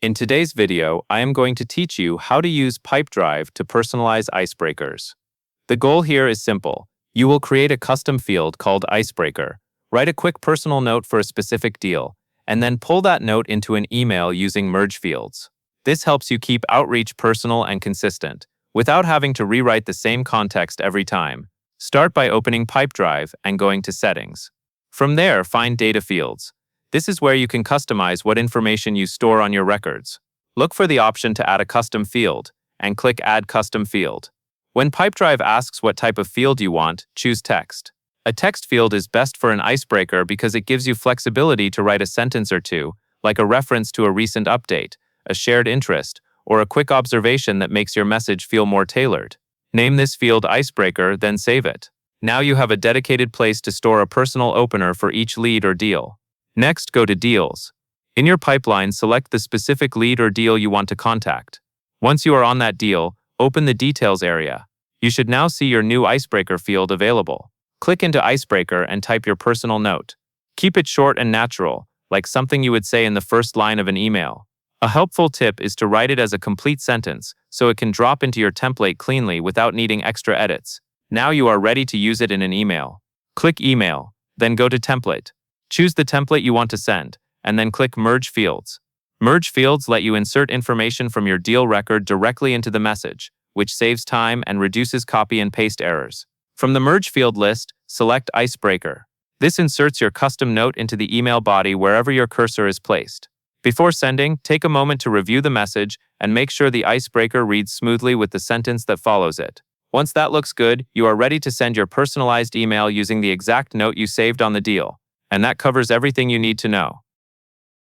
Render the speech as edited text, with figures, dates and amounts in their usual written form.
In today's video, I am going to teach you how to use Pipedrive to personalize icebreakers. The goal here is simple. You will create a custom field called Icebreaker, write a quick personal note for a specific deal, and then pull that note into an email using merge fields. This helps you keep outreach personal and consistent, without having to rewrite the same context every time. Start by opening Pipedrive and going to Settings. From there, find Data Fields. This is where you can customize what information you store on your records. Look for the option to add a custom field, and click Add Custom Field. When Pipedrive asks what type of field you want, choose Text. A text field is best for an icebreaker because it gives you flexibility to write a sentence or two, like a reference to a recent update, a shared interest, or a quick observation that makes your message feel more tailored. Name this field Icebreaker, then save it. Now you have a dedicated place to store a personal opener for each lead or deal. Next, go to Deals. In your pipeline, select the specific lead or deal you want to contact. Once you are on that deal, open the Details area. You should now see your new Icebreaker field available. Click into Icebreaker and type your personal note. Keep it short and natural, like something you would say in the first line of an email. A helpful tip is to write it as a complete sentence, so it can drop into your template cleanly without needing extra edits. Now you are ready to use it in an email. Click Email, then go to Template. Choose the template you want to send, and then click Merge Fields. Merge Fields let you insert information from your deal record directly into the message, which saves time and reduces copy and paste errors. From the Merge Field list, select Icebreaker. This inserts your custom note into the email body wherever your cursor is placed. Before sending, take a moment to review the message and make sure the icebreaker reads smoothly with the sentence that follows it. Once that looks good, you are ready to send your personalized email using the exact note you saved on the deal. And that covers everything you need to know.